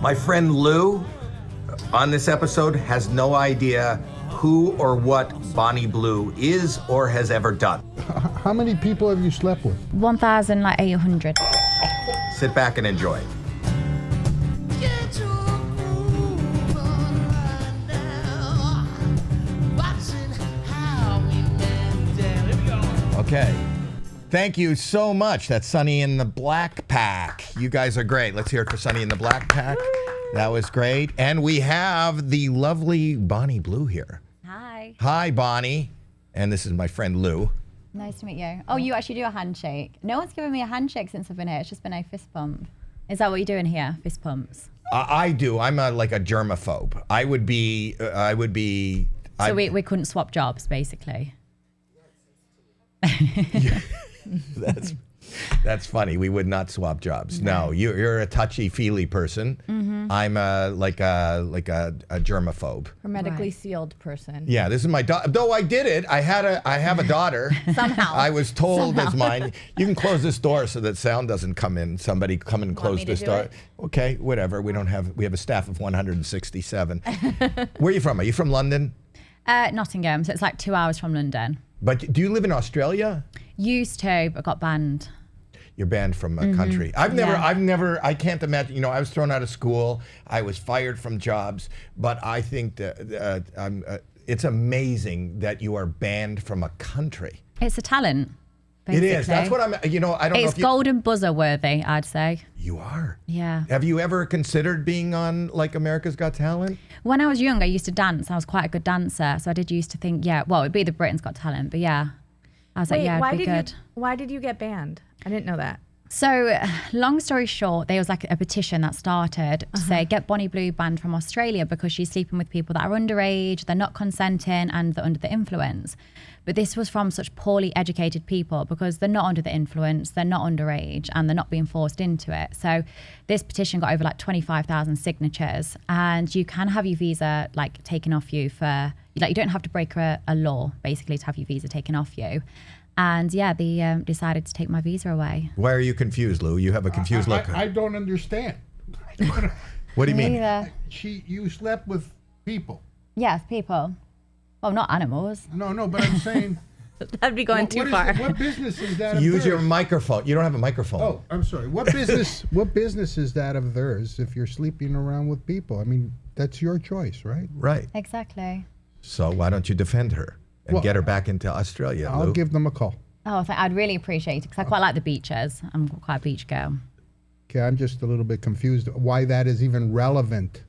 My friend Lou, on this episode, has no idea who or what Bonnie Blue is or has ever done. How many people have you slept with? 1,800. Sit back and enjoy. Okay. Thank you so much. That's Sunny in the Black Pack. You guys are great. Let's hear it for Sunny in the Black Pack. That was great. And we have the lovely Bonnie Blue here. Hi. Hi, Bonnie. And this is my friend Lou. Nice to meet you. Oh, you actually do a handshake. No one's given me a handshake since I've been here. It's just been a fist pump. Is that what you're doing here? Fist pumps? I do. I'm like a germaphobe. I would be. So we couldn't swap jobs, basically. That's funny. We would not swap jobs. No, you're a touchy-feely person. Mm-hmm. I'm like a germaphobe. Hermetically sealed person. Yeah, this is my daughter. Though I did it, I have a daughter. Somehow. I was told as mine. You can close this door so that sound doesn't come in. Somebody come and close this door. Okay, whatever. We have a staff of 167. Where are you from? Are you from London? Nottingham. So it's like 2 hours from London. But do you live in Australia? Used to, but got banned. You're banned from a country. I can't imagine, I was thrown out of school. I was fired from jobs, but I think that it's amazing that you are banned from a country. It's a talent, basically. It is. That's what I don't know It's if golden buzzer worthy, I'd say. You are? Yeah. Have you ever considered being on like America's Got Talent? When I was young, I used to dance. I was quite a good dancer. So I did used to think, it'd be the Britain's Got Talent, but yeah. I was like, it'd be good. Why did you get banned? I didn't know that. So, long story short, there was like a petition that started to say, get Bonnie Blue banned from Australia because she's sleeping with people that are underage, they're not consenting, and they're under the influence. But this was from such poorly educated people because they're not under the influence, they're not underage, and they're not being forced into it. So this petition got over like 25,000 signatures, and you can have your visa like taken off you for, like you don't have to break a law basically to have your visa taken off you. And they decided to take my visa away. Why are you confused, Lou? You have a confused look. I don't understand. What do you mean? You slept with people. Yes, people. Well, not animals. No, but I'm saying... That'd be going too far. What business is that of Use theirs? your microphone. You don't have a microphone. Oh, I'm sorry. What business is that of theirs if you're sleeping around with people? I mean, that's your choice, right? Right. Exactly. So why don't you defend her and get her back into Australia, I'll Lou? give them a call. Oh, I'd really appreciate it because I quite like the beaches. I'm quite a beach girl. Okay, I'm just a little bit confused why that is even relevant.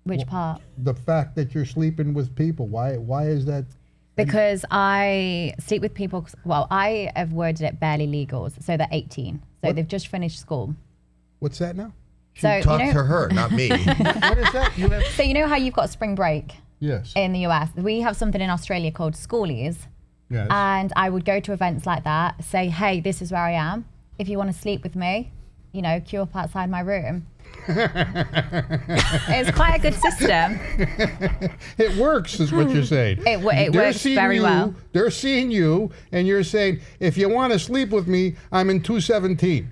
Which part? The fact that you're sleeping with people. Why is that? Because I sleep with people. Well, I have worded it barely legals, so they're 18. So they've just finished school. What's that now? Talk to her, not me. What is that? So you know how you've got spring break? Yes. In the US, we have something in Australia called schoolies. Yes. And I would go to events like that, say, hey, this is where I am. If you want to sleep with me, queue up outside my room. It's quite a good system. It works, is what you're saying. It works very well. They're seeing you, and you're saying, if you want to sleep with me, I'm in 217.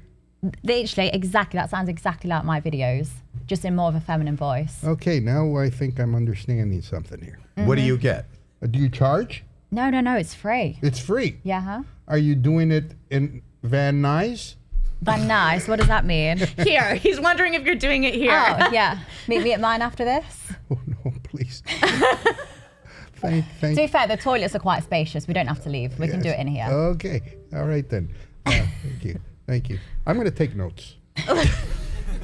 Literally, exactly. That sounds exactly like my videos, just in more of a feminine voice. Okay, now I think I'm understanding something here. Mm-hmm. What do you get? Do you charge? No, it's free. It's free? Yeah, huh? Are you doing it in Van Nuys? Van Nuys, what does that mean? Here, he's wondering if you're doing it here. Oh, yeah. Meet me at mine after this. Oh, no, please. Thank To be fair, the toilets are quite spacious. We don't have to leave. We can do it in here. Okay, all right then. Thank you. I'm going to take notes.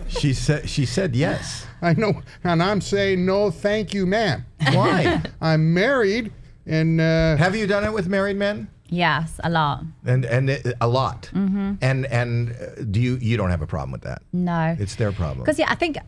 She said yes. I know, and I'm saying no, thank you, ma'am. Why? I'm married, and Have you done it with married men? Yes, a lot. And a lot. Mm-hmm. And do you don't have a problem with that? No. It's their problem. Because I think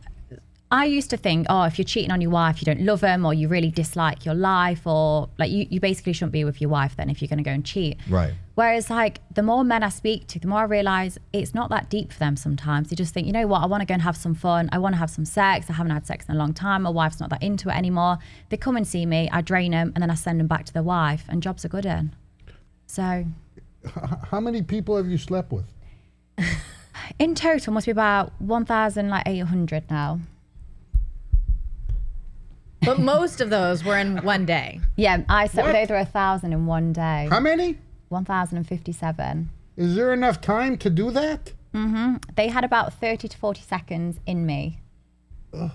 I used to think, if you're cheating on your wife, you don't love them, or you really dislike your life, or like you basically shouldn't be with your wife then if you're going to go and cheat. Right. Whereas like the more men I speak to, the more I realize it's not that deep for them sometimes. They just think, you know what, I want to go and have some fun. I want to have some sex. I haven't had sex in a long time. My wife's not that into it anymore. They come and see me, I drain them, and then I send them back to their wife, and jobs are good in. So. How many people have you slept with? In total, must be about 1,800 now. But most of those were in one day. Yeah, I slept with What? over 1,000 in one day. How many? 1,057. Is there enough time to do that? They had about 30 to 40 seconds in me. I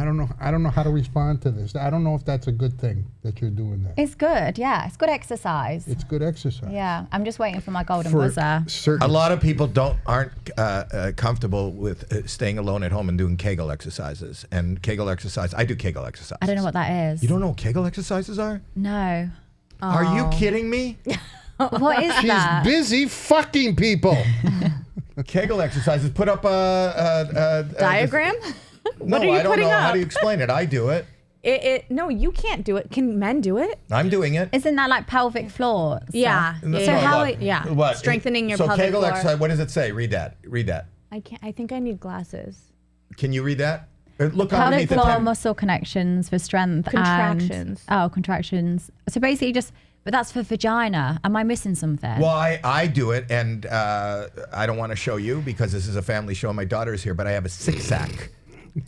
don't know. I don't know how to respond to this. I don't know if that's a good thing that you're doing that. It's good, yeah. It's good exercise. It's good exercise. Yeah, I'm just waiting for my golden For buzzer. certain. A lot of people aren't comfortable with staying alone at home and doing Kegel exercises. And Kegel exercise, I do Kegel exercises. I don't know what that is. You don't know what Kegel exercises are? No. Are you kidding me? What is She's that? busy fucking people. Kegel exercises. Put up a Diagram? No, What are you I don't putting know. How up? do you explain it? I do it. No, you can't do it. Can men do it? I'm doing it. Isn't that like pelvic floor? stuff? Yeah. No, So no, how what? it- Yeah. What? Strengthening your so pelvic Kegel floor. exercise. What does it say? Read that. Read that. I can't. I think I need glasses. Can you read that? Look Pelvic underneath the floor tent. muscle connections for strength. Contractions. Contractions. So basically but that's for vagina. Am I missing something? Well, I do it, and I don't want to show you because this is a family show and my daughter is here, but I have a six-sack.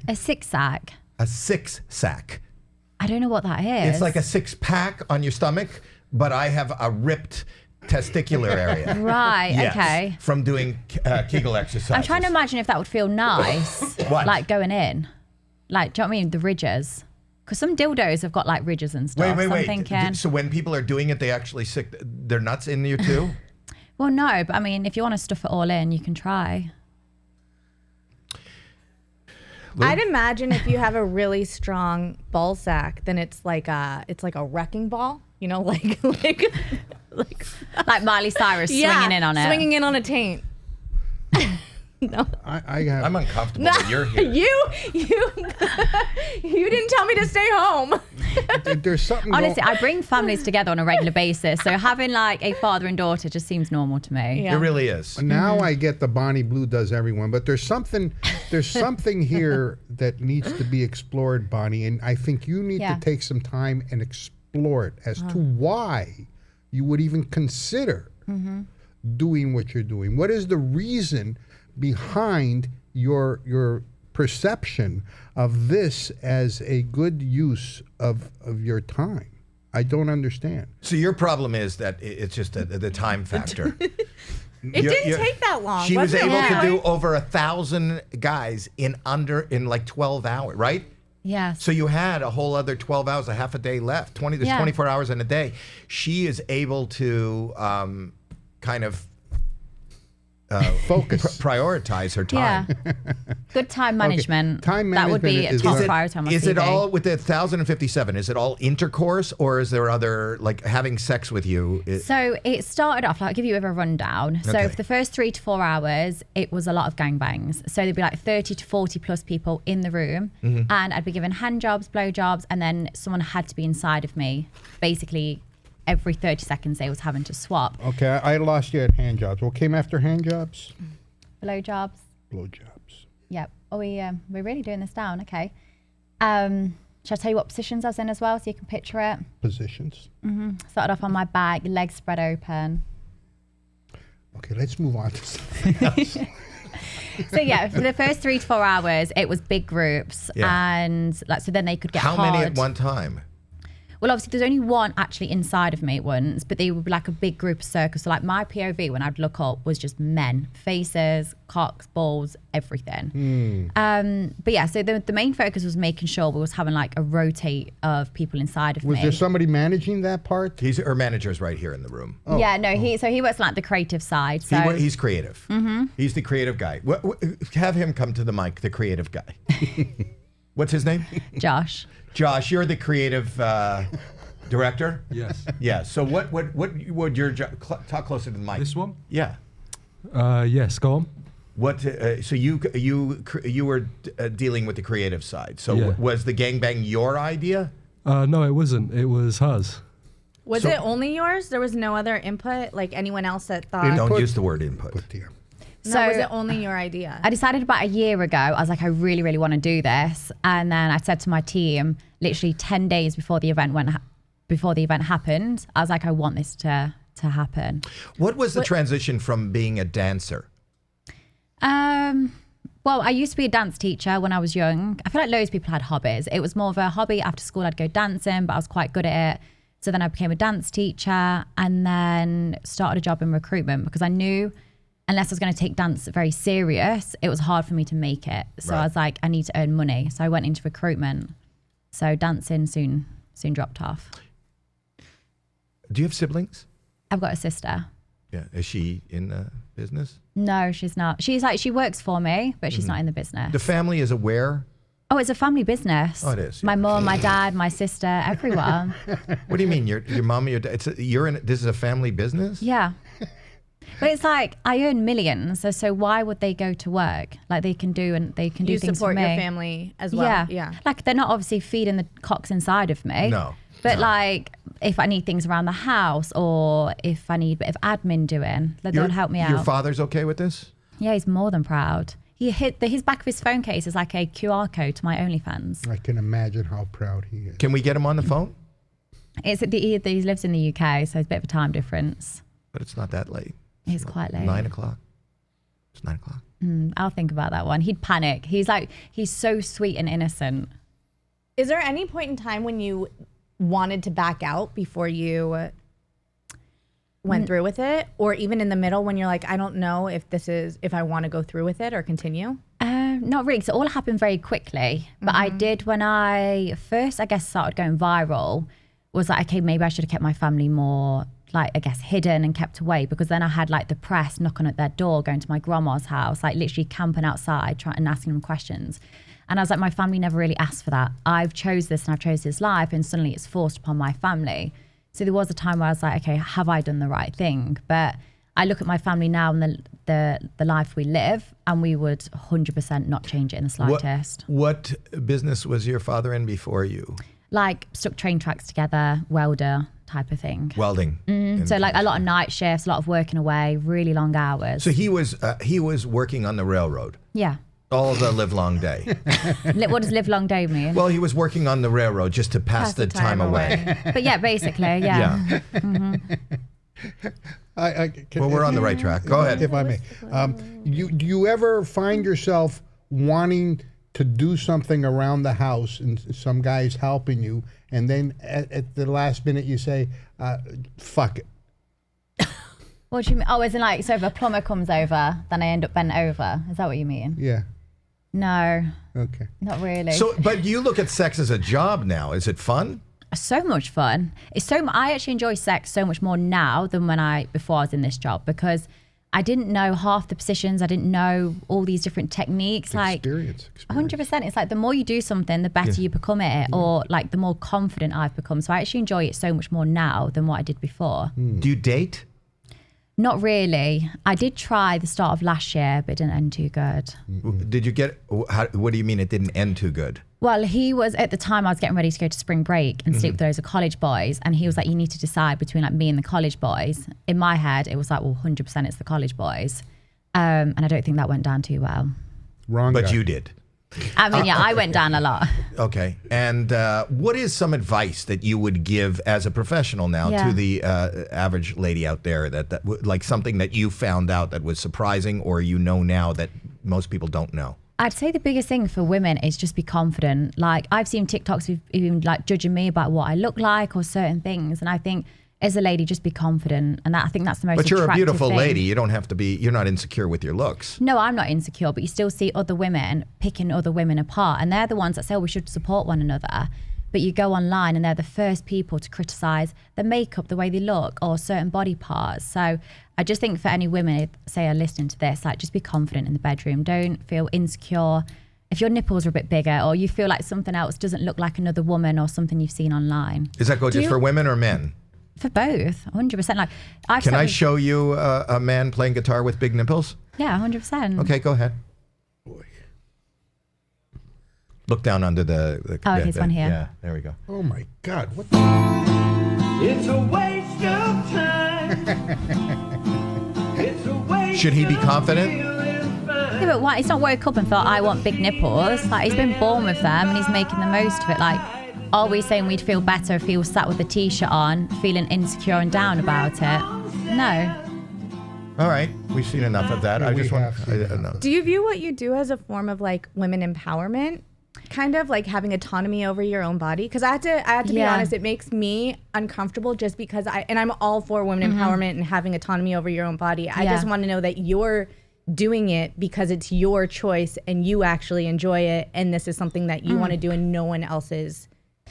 A six-sack? A six-sack. I don't know what that is. It's like a six-pack on your stomach, but I have a ripped testicular area. Right, Yes, okay. from doing Kegel exercises. I'm trying to imagine if that would feel nice. What? Like going in. Like, do you know what I mean? The ridges. Because some dildos have got like ridges and stuff. Wait. So I'm thinking, So when people are doing it, they actually stick their nuts in you too? well, no, but I mean, if you want to stuff it all in, you can try. I'd imagine if you have a really strong ball sack, then it's like a wrecking ball. You know, like Like Miley Cyrus swinging in on it. Swinging in on a taint. No. I have. I'm uncomfortable that you're here. You didn't tell me to stay home. There's something. Honestly, I bring families together on a regular basis. So having like a father and daughter just seems normal to me. Yeah. It really is. Now I get the Bonnie Blue does everyone, but there's something here that needs to be explored, Bonnie, and I think you need Yeah. to take some time and explore it as to why you would even consider doing what you're doing. What is the reason behind your perception of this as a good use of your time? I don't understand. So your problem is that it's just the time factor. It didn't take that long. She was wasn't able it? to do over 1,000 guys in like 12 hours, right? Yes. So you had a whole other 12 hours, a half a day left. There's Yeah. 24 hours in a day. She is able to kind of Focus. prioritize her Yeah. time. Good time management. Time That would be management a is top what- priority on my Is it CV. all with the 1,057? Is it all intercourse, or is there other like having sex with you? So it started off, I'll give you a rundown. So Okay. for the first 3 to 4 hours, it was a lot of gangbangs. So there'd be like 30 to 40 plus people in the room, Mm-hmm. and I'd be given hand jobs, blow jobs, and then someone had to be inside of me. Basically, every 30 seconds they was having to swap. Okay, I lost you at hand jobs. What came after hand jobs? Blow jobs. Blow jobs. Yep. Oh, we're really doing this down. Okay. Shall I tell you what positions I was in as well, so you can picture it? Positions. Started off on my back, legs spread open. Okay, let's move on to something else. So yeah, for the first 3 to 4 hours, it was big groups, Yeah. and like so then they could get How hard. many at one time? Well, obviously, there's only one actually inside of me at once, but they would be like a big group circle. So like my POV when I'd look up was just men, faces, cocks, balls, everything. But yeah, so the main focus was making sure we was having like a rotate of people inside of Was me. there somebody managing that part? Her manager's right here in the room. Yeah, no, he works like the creative side. So He's creative. He's the creative guy. Have him come to the mic, the creative guy. What's his name? Josh. Josh, you're the creative director? Yes. Yeah. So what would your job, talk closer to the mic. This one? Yeah. Yes, go on. What? So you were dealing with the creative side. So Yeah. was the gangbang your idea? No, it wasn't. It was hers. Was So- it only yours? There was no other input? Like anyone else that thought? Input? Don't use the word input. Put there. No, So- was it only your idea? I decided about a year ago, I was like, I really, really want to do this. And then I said to my team, literally 10 days before the event happened, I was like, I want this to to happen. What was the transition from being a dancer? Well, I used to be a dance teacher when I was young. I feel like loads of people had hobbies. It was more of a hobby. After school, I'd go dancing, but I was quite good at it. So then I became a dance teacher and then started a job in recruitment because I knew unless I was going to take dance very serious, it was hard for me to make it. So I was like, I need to earn money. So I went into recruitment. So dancing soon dropped off. Do you have siblings? I've got a sister. Yeah. Is she in the business? No, she's not. She works for me, but she's not in the business. The family is aware? Oh, it's a family business. Oh, it is. My mom, my dad, my sister, everyone. What do you mean? Your mom and your dad? This is a family business? Yeah. But it's like I earn millions, so why would they go to work? Like they can do things for me. You support your family as well. Yeah. Like they're not obviously feeding the cocks inside of me. No. But like if I need things around the house or if I need a bit of admin doing, they'll help me out. Your father's okay with this? Yeah, he's more than proud. His back of his phone case is like a QR code to my OnlyFans. I can imagine how proud he is. Can we get him on the phone? He lives in the UK, so it's a bit of a time difference. But it's not that late. It's quite late. 9 o'clock. It's 9 o'clock. I'll think about that one. He'd panic. He's so sweet and innocent. Is there any point in time when you wanted to back out before you went through with it, or even in the middle when you're like, I don't know if I want to go through with it or continue? Not really. So it all happened very quickly. But I did when I first, I guess, started going viral. Was like, okay, maybe I should have kept my family more, like, I guess, hidden and kept away, because then I had like the press knocking at their door, going to my grandma's house, like literally camping outside, trying and asking them questions. And I was like, my family never really asked for that. I've chose this and I've chose this life, and suddenly it's forced upon my family. So there was a time where I was like, okay, have I done the right thing? But I look at my family now and the life we live, and we would 100% not change it in the slightest. What business was your father in before you? Like stuck train tracks together, welder type of thing. Welding. So like a lot of night shifts, a lot of working away, really long hours. So he was working on the railroad Yeah. all the live-long day. What does live long day mean? Well, he was working on the railroad just to pass the time away. But yeah, basically, yeah. Well, we're on the right track. Go ahead. If I may. Do you ever find yourself wanting to do something around the house and some guy's helping you, and then at the last minute you say, fuck it? What do you mean? Oh, as in like, so if a plumber comes over, then I end up bent over. Is that what you mean? Yeah. No. Okay. Not really. So, but you look at sex as a job now. Is it fun? So much fun. I actually enjoy sex so much more now than before I was in this job, because I didn't know half the positions. I didn't know all these different techniques. Experience. 100%. It's like the more you do something, the better you become at it, or like the more confident I've become. So I actually enjoy it so much more now than what I did before. Do you date? Not really. I did try the start of last year, but it didn't end too good. Did you get, what do you mean it didn't end too good? Well, he was, at the time I was getting ready to go to spring break and sleep with those college boys. And he was like, you need to decide between like me and the college boys. In my head, it was like, well, 100% it's the college boys. And I don't think that went down too well. Wrong But guy. you did. I mean, yeah, I went down a lot. Okay. And what is some advice that you would give as a professional now to the average lady out there that like something that you found out that was surprising, or you know now that most people don't know? I'd say the biggest thing for women is just be confident. Like I've seen TikToks who've even like judging me about what I look like or certain things. And I think as a lady, just be confident. And I think that's the most But you're a attractive beautiful thing. lady. You don't have to be, you're not insecure with your looks. No, I'm not insecure, but you still see other women picking other women apart. And they're the ones that say, oh, we should support one another. But you go online and they're the first people to criticize the makeup, the way they look, or certain body parts. So I just think for any women, say, are listening to this, like just be confident in the bedroom. Don't feel insecure. If your nipples are a bit bigger, or you feel like something else doesn't look like another woman or something you've seen online. Does that go just for women or men? For both, 100%. Like, Can I show you a man playing guitar with big nipples? Yeah, 100%. Okay, go ahead. Look down under the here's one here. Yeah, there we go. Oh my God! What the? It's a waste of time. It's a waste. Should he be confident? Yeah, but why? He's not woke up and thought, I want big nipples. Like, he's been born with them and he's making the most of it. Like, are we saying we'd feel better if he was sat with a t-shirt on, feeling insecure and down about it? No. All right, we've seen enough of that. Yeah, I we just want. have seen enough. Do you view what you do as a form of like women empowerment? Kind of like having autonomy over your own body? Because I have to be Yeah. honest, it makes me uncomfortable just because I'm all for women empowerment and having autonomy over your own body. I Yeah. just want to know that you're doing it because it's your choice and you actually enjoy it, and this is something that you want to do and no one else's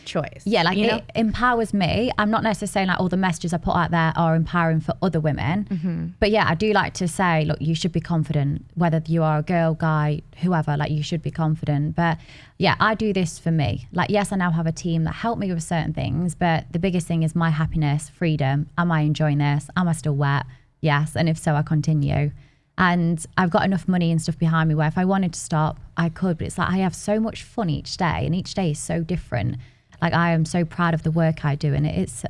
choice. Yeah, like you know? it empowers me. I'm not necessarily saying like all the messages I put out there are empowering for other women. But yeah, I do like to say, look, you should be confident, whether you are a girl, guy, whoever, like you should be confident. But yeah, I do this for me. Like, yes, I now have a team that help me with certain things, but the biggest thing is my happiness, freedom. Am I enjoying this? Am I still wet? Yes. And if so, I continue. And I've got enough money and stuff behind me where if I wanted to stop, I could. But it's like I have so much fun each day, and each day is so different. Like I am so proud of the work I do, and it's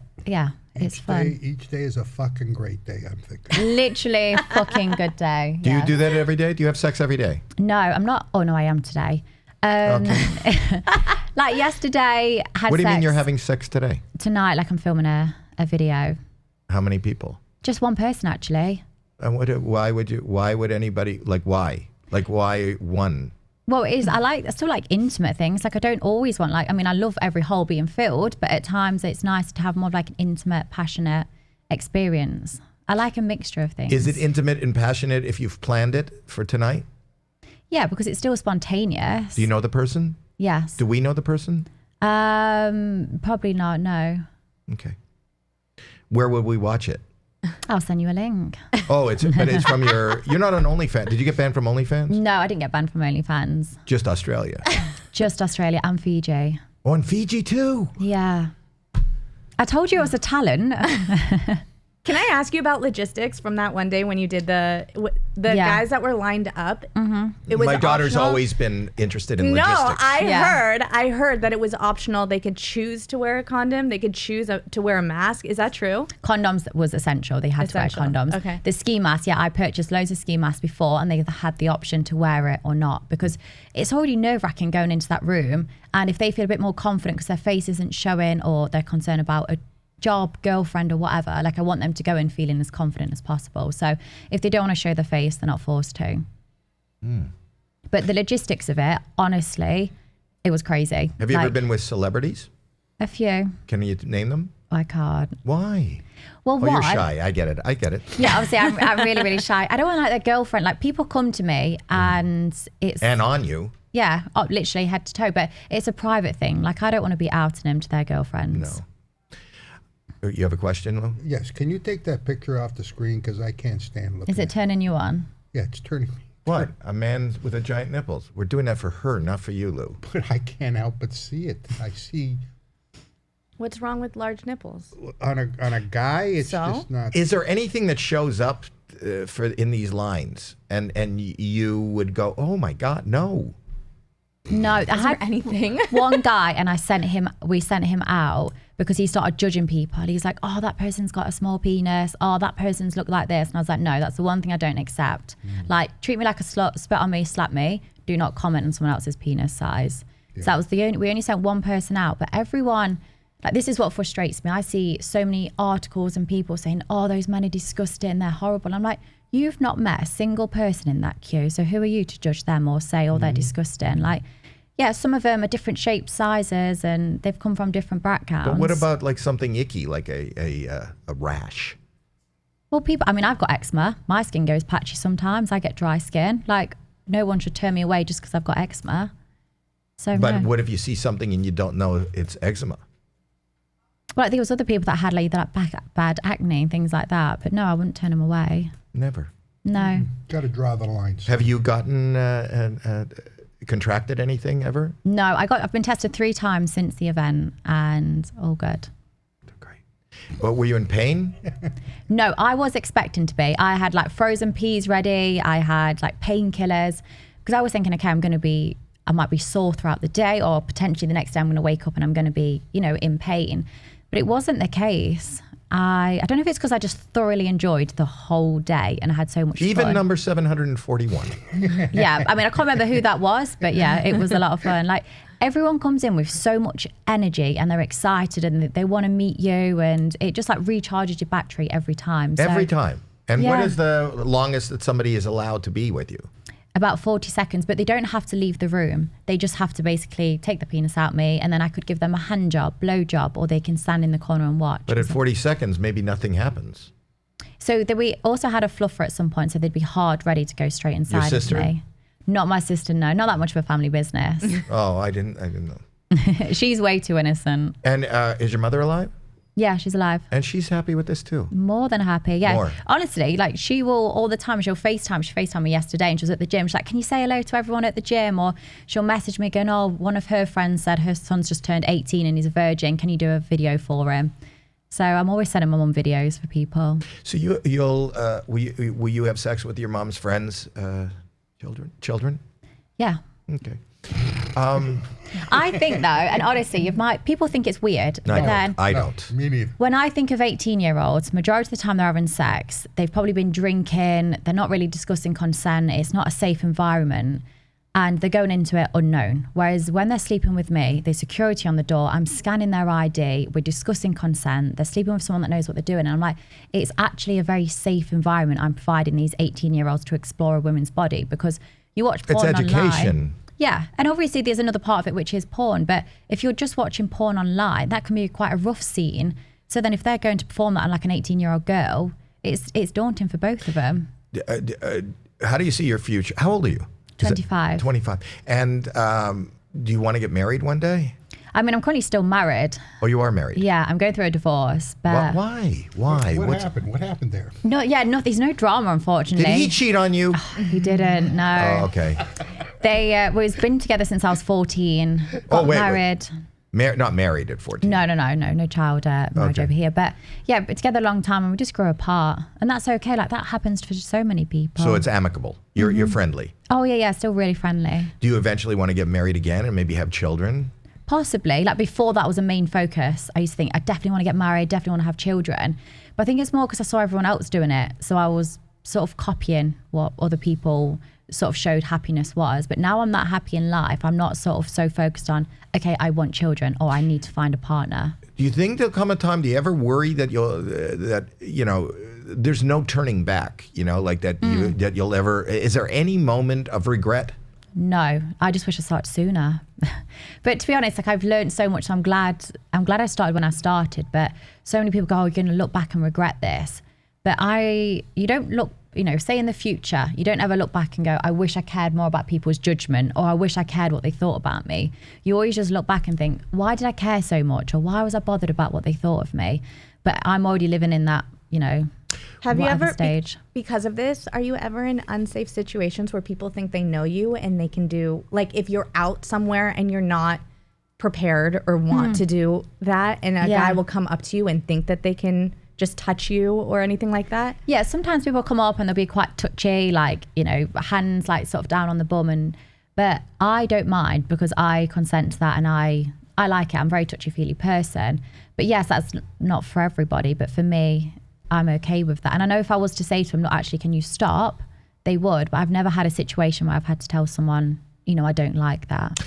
fun. Each day is a fucking great day, I'm thinking. Literally a fucking good day. Do you do that every day? Do you have sex every day? No, I'm not. Oh no, I am today. Like yesterday, had What do you mean sex. you're having sex today? Tonight? Like I'm filming a video. How many people? Just one person actually. And why would anybody, like why? Like why one? Well, it is. I still like intimate things. Like I don't always want I love every hole being filled, but at times it's nice to have more of like an intimate, passionate experience. I like a mixture of things. Is it intimate and passionate if you've planned it for tonight? Yeah, because it's still spontaneous. Do you know the person? Yes. Do we know the person? Probably not. No. Okay. Where would we watch it? I'll send you a link. Oh, it's from you're not on OnlyFans. Did you get banned from OnlyFans? No, I didn't get banned from OnlyFans. Just Australia. Just Australia and Fiji. Oh, and Fiji too. Yeah. I told you I was a talent. Can I ask you about logistics from that one day when you did the Yeah. guys that were lined up? It was My daughter's optional? always been interested in No, logistics. I heard that it was optional. They could choose to wear a condom. They could choose to wear a mask. Is that true? Condoms was essential. They had Essential. to wear condoms. Okay. The ski mask, yeah, I purchased loads of ski masks before and they had the option to wear it or not because it's already nerve-wracking going into that room. And if they feel a bit more confident because their face isn't showing or they're concerned about a job, girlfriend or whatever, like I want them to go in feeling as confident as possible. So if they don't want to show their face, they're not forced to. But the logistics of it, honestly, it was crazy. Have you ever been with celebrities? A few. Can you name them? I can't. Why? Well, Oh, one, you're shy. I get it. Yeah, obviously I'm really, really shy. I don't want like their girlfriend. Like people come to me and it's And on you. yeah, literally head to toe. But it's a private thing. Like I don't want to be outing them to their girlfriends. No. You have a question, Lou? Yes, can you take that picture off the screen because I can't stand looking. Is it turning you on? Yeah, it's turning me. What? A man with a giant nipples. We're doing that for her, not for you, Lou. But I can't help but see it. I see What's wrong with large nipples? on a guy, it's So? just not. Is there anything that shows up in these lines, and you would go, oh my God, no? No, I Is there had anything? one guy and we sent him out because he started judging people. He's like, oh, that person's got a small penis. Oh, that person's looked like this. And I was like, no, that's the one thing I don't accept. Like, treat me like a slut, spit on me, slap me. Do not comment on someone else's penis size. So that was we only sent one person out, but everyone, like this is what frustrates me. I see so many articles and people saying, oh, those men are disgusting, they're horrible. I'm like, you've not met a single person in that queue. So who are you to judge them or say, oh, they're disgusting? Like, yeah, some of them are different shapes, sizes, and they've come from different backgrounds. But what about like something icky, like a rash? Well, I've got eczema. My skin goes patchy sometimes. I get dry skin. Like, no one should turn me away just because I've got eczema. So, But no. what if you see something and you don't know it's eczema? Well, like, there was other people that had like that bad acne and things like that. But no, I wouldn't turn them away. Never. No. Got to draw the lines. Have you gotten contracted anything ever? No, I've been tested 3 times since the event and all good. Great. But were you in pain? No, I was expecting to be. I had like frozen peas ready. I had like painkillers because I was thinking, okay, I might be sore throughout the day or potentially the next day I'm going to wake up and I'm going to be, in pain. But it wasn't the case. I don't know if it's because I just thoroughly enjoyed the whole day and I had so much Even fun. number 741. Yeah, I can't remember who that was, but yeah, it was a lot of fun. Like, everyone comes in with so much energy and they're excited and they want to meet you, and it just like recharges your battery every time. Every time. And what Yeah. is the longest that somebody is allowed to be with you? About 40 seconds, but they don't have to leave the room. They just have to basically take the penis out me, and then I could give them a hand job, blow job, or they can stand in the corner and watch. But at 40 seconds, maybe nothing happens. So we also had a fluffer at some point, so they'd be hard, ready to go straight inside of sister? me. Not my sister, no. Not that much of a family business. Oh, I didn't know. She's way too innocent. And is your mother alive? Yeah, she's alive. And she's happy with this too. More than happy, yeah. More. Honestly, like she will all the time, she'll FaceTime. She FaceTimed me yesterday and she was at the gym. She's like, can you say hello to everyone at the gym? Or she'll message me going, oh, one of her friends said her son's just turned 18 and he's a virgin. Can you do a video for him? So I'm always sending my mum videos for people. So will you have sex with your mom's friends' children? Yeah. Okay. I think though, and honestly, people think it's weird, but then I don't. Me neither. when I think of 18-year-olds, majority of the time they're having sex, they've probably been drinking, they're not really discussing consent, it's not a safe environment, and they're going into it unknown. Whereas when they're sleeping with me, there's security on the door, I'm scanning their ID, we're discussing consent, they're sleeping with someone that knows what they're doing, and I'm like, it's actually a very safe environment I'm providing these 18-year-olds to explore a woman's body, because you watch porn It's education. online. Yeah, and obviously there's another part of it, which is porn. But if you're just watching porn online, that can be quite a rough scene. So then if they're going to perform that on like an 18-year-old girl, it's daunting for both of them. How do you see your future? How old are you? 25. 25. And do you want to get married one day? I mean, I'm currently still married. Oh, you are married? Yeah, I'm going through a divorce. But Why? What happened? What happened there? no, there's no drama, unfortunately. Did he cheat on you? He didn't, no. Oh, okay. We've been together since I was 14. Got married. Not married at 14. No child marriage Okay. over here. But yeah, but together a long time and we just grew apart. And that's okay. Like that happens for so many people. So it's amicable. You're friendly. Oh yeah, still really friendly. Do you eventually want to get married again and maybe have children? Possibly. Like before that was a main focus. I used to think I definitely want to get married, definitely want to have children. But I think it's more because I saw everyone else doing it. So I was sort of copying what other people sort of showed happiness was. But now I'm that happy in life. I'm not sort of so focused on, okay, I want children or I need to find a partner. Do you think there'll come a time, do you ever worry that there's no turning back, like that you'll ever, is there any moment of regret? No, I just wish I started sooner. But to be honest, like I've learned so much. So I'm glad I started when I started. But so many people go, oh, you're going to look back and regret this. But you don't look, say in the future, you don't ever look back and go, I wish I cared more about people's judgment, or I wish I cared what they thought about me. You always just look back and think, why did I care so much? Or why was I bothered about what they thought of me? But I'm already living in that, Have you ever, stage. because of this, are you ever in unsafe situations where people think they know you and they can do, like if you're out somewhere and you're not prepared or want to do that, and a guy will come up to you and think that they can just touch you or anything like that? Yeah, sometimes people come up and they'll be quite touchy, like, hands like sort of down on the bum, but I don't mind because I consent to that and I like it. I'm a very touchy-feely person. But yes, that's not for everybody, but for me, I'm okay with that. And I know if I was to say to them, look, actually, can you stop? They would, but I've never had a situation where I've had to tell someone, I don't like that.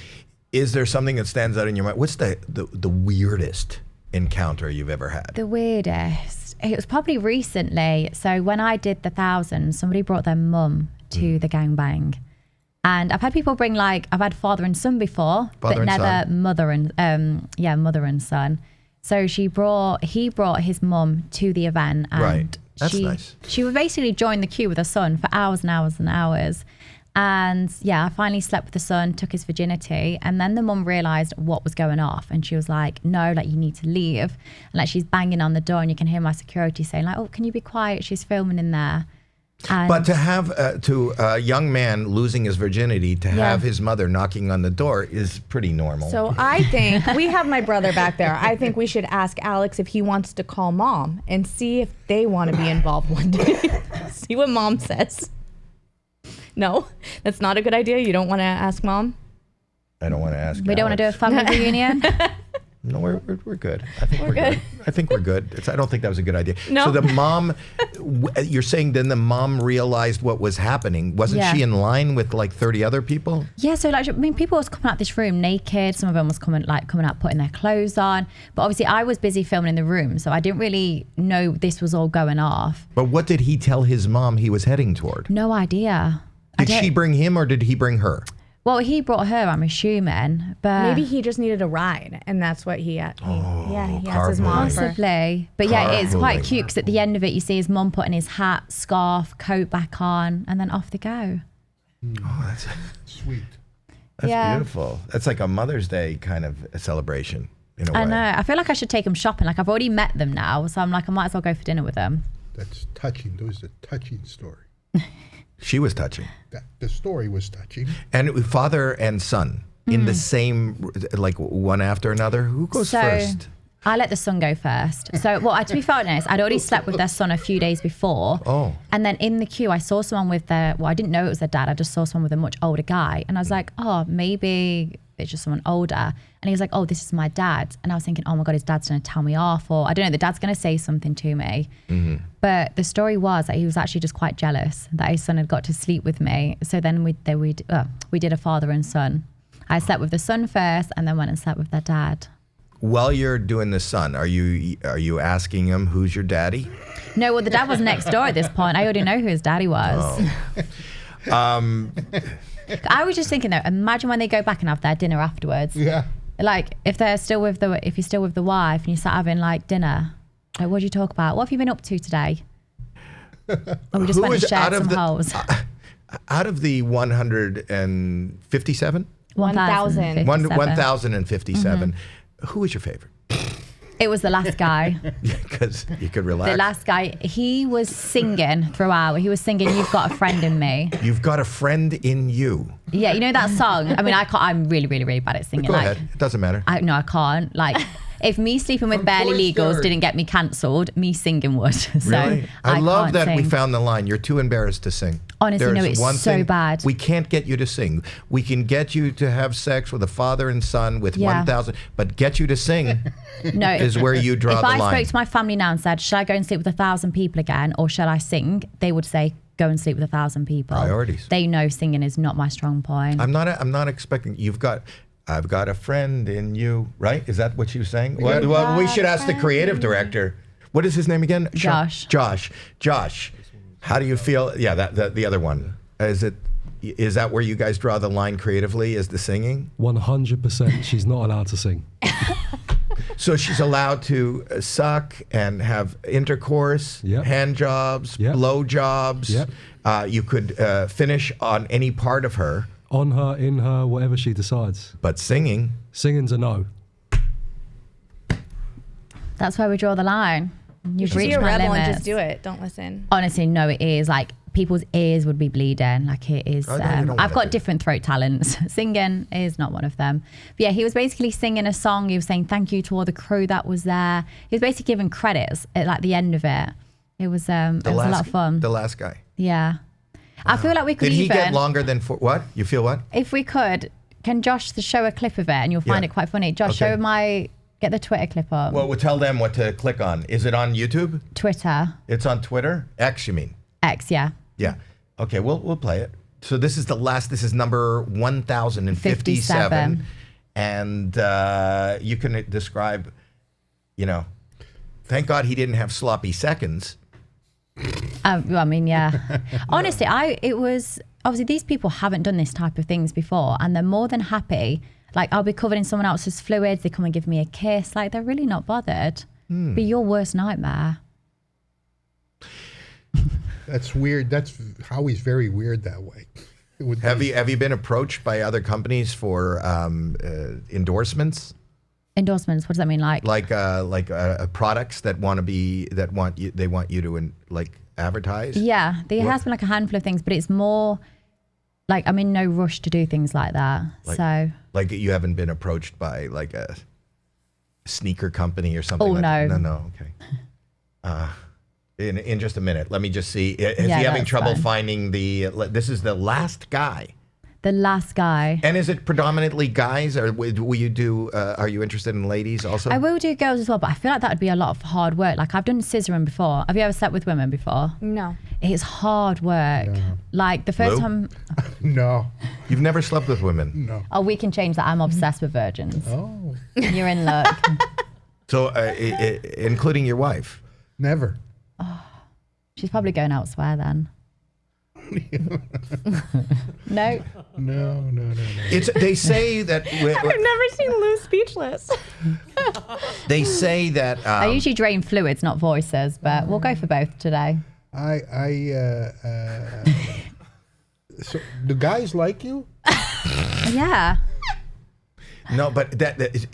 Is there something that stands out in your mind? What's the weirdest encounter you've ever had? The weirdest? It was probably recently. So when I did the 1,000, somebody brought their mum to the gangbang. And I've had people bring I've had father and son before, Father but and never son. mother and son. So he brought his mum to the event, and Right. That's nice. She would basically join the queue with her son for hours and hours and hours. And I finally slept with the son, took his virginity, and then the mum realised what was going off, and she was like, "No, you need to leave." And she's banging on the door, and you can hear my security saying, "Oh, can you be quiet? She's filming in there." And But to have to a young man losing his virginity, to have his mother knocking on the door is pretty normal. So I think we have my brother back there. I think we should ask Alex if he wants to call mom and see if they want to be involved one day. See what mom says. No, that's not a good idea. You don't want to ask mom? I don't want to ask. we don't want to do a family reunion. No, we're good. I think we're good. I think we're good. I don't think that was a good idea. No. So the mom, you're saying then the mom realized what was happening. Wasn't Yeah. she in line with like 30 other people? Yeah, so like, I mean, people was coming out this room naked. Some of them was coming out putting their clothes on. But obviously, I was busy filming in the room, so I didn't really know this was all going off. But what did he tell his mom he was heading toward? No idea. Did she bring him or did he bring her? Well, he brought her, I'm assuming, but Maybe he just needed a ride, and that's what he had. Yeah, he asked his carpooling. mom for. possibly. But yeah, it's quite Carpooling. cute because at the end of it, you see his mum putting his hat, scarf, coat back on, and then off they go. Oh, that's Sweet. Yeah. beautiful. That's like a Mother's Day kind of a celebration in a way. I know. I feel like I should take them shopping. Like I've already met them now, so I'm like, I might as well go for dinner with them. That's touching. That was a touching story. She was touching. The story was touching. And father and son in the same, like one after another. Who goes first? I let the son go first. So, well, to be fair honest, I'd already slept with their son a few days before. Oh. And then in the queue, I saw someone with their, well, I didn't know it was their dad. I just saw someone with a much older guy. And I was like, oh, maybe it's just someone older. And he was like, oh, this is my dad. And I was thinking, oh my God, his dad's going to tell me off. Or I don't know, the dad's going to say something to me. But the story was that he was actually just quite jealous that his son had got to sleep with me. So then we did a father and son. I slept with the son first and then went and slept with their dad. While you're doing the son, are you asking him who's your daddy? No, well, the dad was next door at this point. I already know who his daddy was. I was just thinking though, imagine when they go back and have their dinner afterwards. Yeah. Like if you're still with the wife and you start having like dinner, like what do you talk about? What have you been up to today? Or we just Who went and is shared some holes. Out of the 157? 1,000. 1,057. Who was your favorite? It was the last guy. Because you could relax. The last guy, he was singing throughout. He was singing, "You've Got a Friend in Me." You've got a friend in you. Yeah, you know that song? I mean, I'm really, really, really bad at singing. Go like, ahead. It doesn't matter. No, I can't. Like, if me sleeping with From Barely Toy Legals Story. didn't get me cancelled, me singing would. So Really? I love can't that we sing. found the line. You're too embarrassed to sing. Honestly, no, There's it's one so thing- bad. We can't get you to sing. We can get you to have sex with a father and son with Yeah. 1,000, but get you to sing No, is where you draw if the I line. spoke to my family now and said, "Should I go and sleep with 1,000 people again, or shall I sing?" They would say, "Go and sleep with 1,000 people." Priorities. They know singing is not my strong point. I'm not expecting. I've got a friend in you, right? Is that what she was saying? Well, we should ask the creative director. What is his name again? Josh. Josh. How do you feel? Yeah, the other one. Is that where you guys draw the line creatively? Is the singing? 100%. She's not allowed to sing. So she's allowed to suck and have intercourse, Yep. hand jobs, Yep. blow jobs. Yep. You could finish on any part of her, On her, in her, whatever she decides. but singing. Singing's a no. That's where we draw the line. You've Just be reached a my rebel limits. and just do it. Don't listen. Honestly, no, it is like people's ears would be bleeding. Like it is. Oh, no, you don't I've wanna got do- different throat talents. Singing is not one of them. But yeah, he was basically singing a song. He was saying thank you to all the crew that was there. He was basically giving credits at like the end of it. It was a lot of fun. The last guy. Yeah, I feel like we could Did he even, get longer than what? You feel what? if we could. Can Josh show a clip of it and you'll find Yeah. it quite funny. Josh, Okay. get the Twitter clip up. Well, we'll tell them what to click on. Is it on YouTube? Twitter, It's on Twitter? X, you mean? X, yeah. Yeah. Okay, we'll play it. So this is this is number 1,057. 57. And you can describe, thank God he didn't have sloppy seconds. Well, I mean, yeah. Honestly, it was obviously these people haven't done this type of things before, and they're more than happy. Like I'll be covered in someone else's fluids. They come and give me a kiss. Like they're really not bothered. Be your worst nightmare. That's weird. That's Howie's very weird that way. Have you been approached by other companies for endorsements? Endorsements. What does that mean? Like Products that want you to advertise? yeah, there has been like a handful of things, but it's more like I'm in no rush to do things like that. So Like you haven't been approached by like a sneaker company or something? Oh, like no. that? No, okay. In just a minute, let me just see. Is Yeah, he having that's trouble fine. finding this is the last guy. The last guy. And is it predominantly guys, or will you do? Are you interested in ladies also? I will do girls as well, but I feel like that would be a lot of hard work. Like I've done scissoring before. Have you ever slept with women before? No. It's hard work. Like the first Lou? time. No. You've never slept with women. No. Oh, we can change that. I'm obsessed with virgins. Oh. You're in luck. So, including your wife. Never. She's probably going elsewhere then. No. No. It's they say that I've never seen Lou speechless. they say that I usually drain fluids, not voices, but we'll go for both today. So do guys like you? Yeah. no, but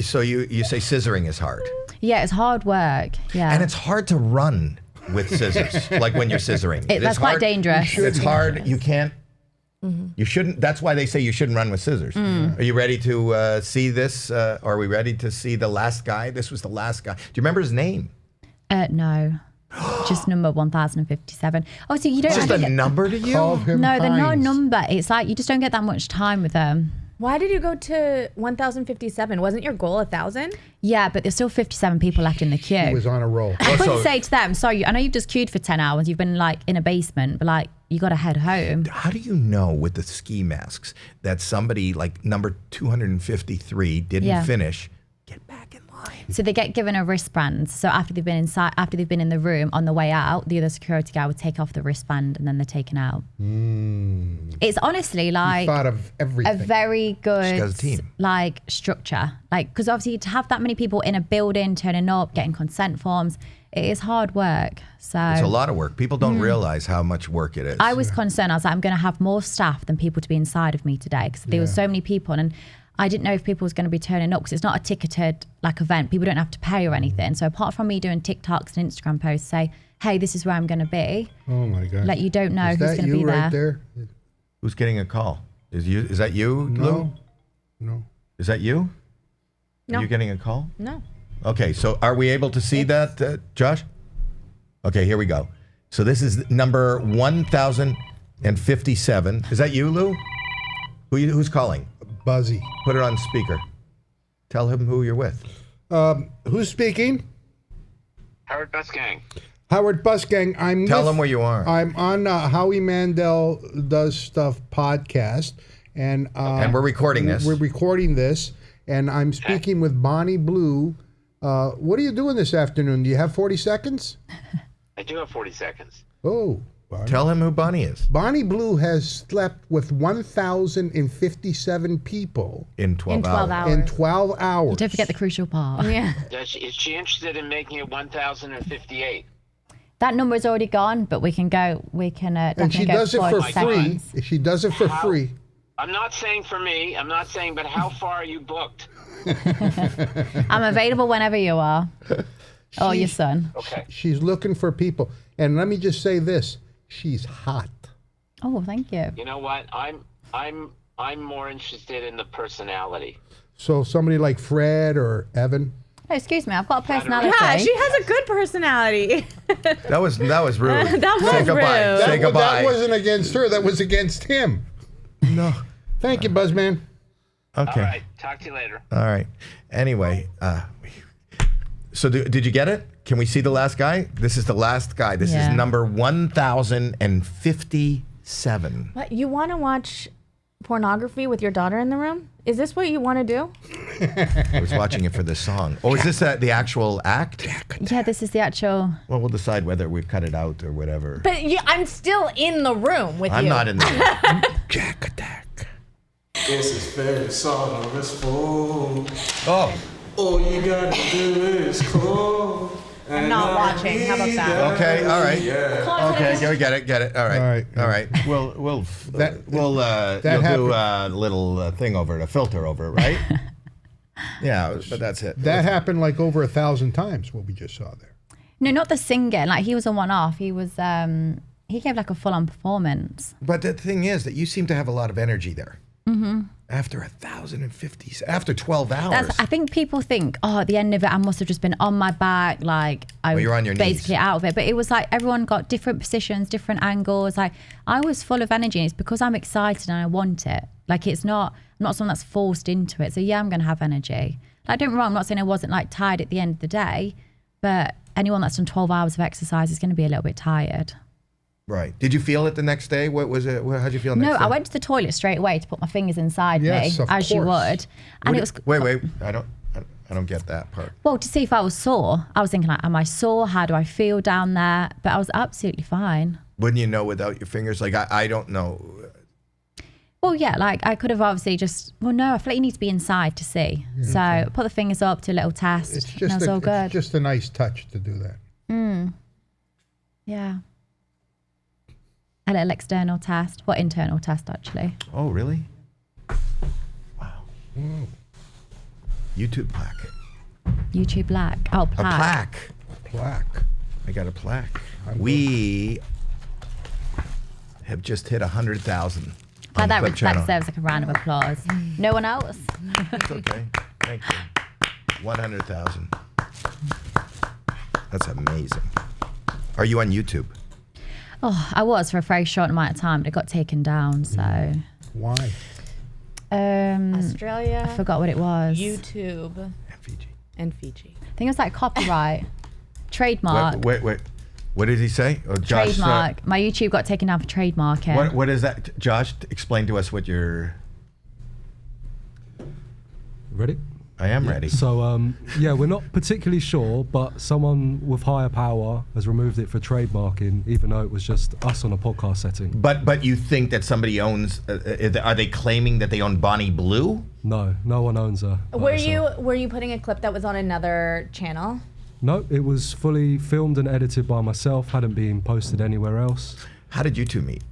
so you say scissoring is hard, Yeah, it's hard work. Yeah. and it's hard to run with scissors, like when you're scissoring. It is that's quite hard. dangerous. It's hard. You can't. You shouldn't. That's why they say you shouldn't run with scissors. Are you ready to see this? Are we ready to see the last guy? This was the last guy. Do you remember his name? No. Just number 1057. Oh, so you don't Just have a to number to you? Called him No, they're not a Heinz. number. It's like you just don't get that much time with them. Why did you go to 1057? Wasn't your goal 1,000? Yeah, but there's still 57 people left in the queue. He was on a roll. I couldn't so- say to them, sorry, I know you've just queued for 10 hours. You've been like in a basement, but like you got to head home. How do you know with the ski masks that somebody like number 253 didn't Yeah. finish? Get back in line. So they get given a wristband. So after they've been inside, after they've been in the room on the way out, the other security guy would take off the wristband and then they're taken out. It's honestly like Thought of everything. a very good got a team. like structure. Like, because obviously to have that many people in a building, turning up, getting consent forms, it is hard work. So It's a lot of work. People don't realize how much work it is. I was concerned. I was like, I'm going to have more staff than people to be inside of me today because there were so many people, and I didn't know if people was going to be turning up because it's not a ticketed like event. People don't have to pay or anything. So apart from me doing TikToks and Instagram posts, say, hey, this is where I'm going to be. Oh my God. Like you don't know Is who's that going to you be right there. there? Who's getting a call? Is that you, Lou? No. Is that you? No. Are you getting a call? No. Okay, so are we able to see that, Josh? Okay, here we go. So this is number 1057. Is that you, Lou? Who's calling? Buzzy. Put it on speaker. Tell him who you're with. Who's speaking? Howard Busgang. Howard Busgang. Tell him where you are. I'm on Howie Mandel Does Stuff podcast, and we're recording this. We're recording this, and I'm speaking with Bonnie Blue. What are you doing this afternoon? Do you have 40 seconds? I do have 40 seconds. Oh, Bonnie. Tell him who Bonnie is. Bonnie Blue has slept with 1,057 people In 12 In 12 hours. in 12 hours. Don't forget the crucial part. Yeah. Is she interested in making it 1,058? That number is already gone, but we can go. We can And definitely she go does it for 40 free. seconds. She does it for free. I'm not saying for me. I'm not saying, but how far are you booked? I'm available whenever you are. Or your son. Okay. She's looking for people. And let me just say this. She's hot. Oh, thank you. You know what? I'm more interested in the personality. So somebody like Fred or Evan. Oh, excuse me, I've got a personality. Yeah, she has a good personality. That was rude. That Say was goodbye. rude. Say goodbye. That wasn't against her. That was against him. No. Thank you, Buzzman. Okay. All right. Talk to you later. All right. Anyway, so did you get it? Can we see the last guy? This is the last guy. This Yeah. is number 1057. What, you want to watch pornography with your daughter in the room? Is this what you want to do? I was watching it for this song. Oh, is this the actual act? Yeah, this is the actual. Well, we'll decide whether we cut it out or whatever. But I'm still in the room with you. I'm not in there. Jack attack. This is very sonorous phone. Oh, All you gotta do is call. I'm not watching. How about that? okay. All right. Yeah. Okay, get it. All right. All right. We'll you'll happened. do a little thing over it, a filter over it, right? Yeah, but that's it. That happened like over 1,000 times, what we just saw there. No, not the singing. Like he was a one-off. He was. He gave like a full-on performance. But the thing is that you seem to have a lot of energy there. Mm-hmm. After 1,050, after 12 hours. I think people think, oh, at the end of it, I must have just been on my back, like I was you're on your knees. basically out of it. But it was like everyone got different positions, different angles. Like I was full of energy. And it's because I'm excited and I want it. Like I'm not someone that's forced into it. So yeah, I'm going to have energy. Like, don't get me wrong, I'm not saying I wasn't like tired at the end of the day, but anyone that's done 12 hours of exercise is going to be a little bit tired. Right. Did you feel it the next day? What was it? How'd you feel next day? No, I went to the toilet straight away to put my fingers inside Yes, me, of as you course. would. And it was Wait. I don't get that part. well, to see if I was sore. I was thinking like, am I sore? How do I feel down there? But I was absolutely fine. Wouldn't you know without your fingers? Like, I don't know. Well, yeah, like I could have obviously no, I feel like you need to be inside to see. So I put the fingers up to a little test, It's and just it was all good. it's just a nice touch to do that. Yeah. A little external test. What internal test, actually? Oh, really? Wow. YouTube plaque. YouTube black. Oh, A plaque. plaque. I got a plaque. We have just hit 100,000. Glad that deserves like a round of applause. No one else? It's okay. Thank you. 100,000. That's amazing. Are you on YouTube? Oh, I was for a very short amount of time, but it got taken down. So, Why? Australia, I forgot what it was. YouTube, Fiji. and Fiji. I think it was like copyright, trademark. Wait. What did he say? Oh, Josh, Trademark. My YouTube got taken down for trademarking. what is that? Josh, explain to us what you're... Ready? I am ready. So, yeah, we're not particularly sure, but someone with higher power has removed it for trademarking, even though it was just us on a podcast setting. But you think that somebody owns... are they claiming that they own Bonnie Blue? No one owns her. Were you putting a clip that was on another channel? No, it was fully filmed and edited by myself, hadn't been posted anywhere else. How did you two meet?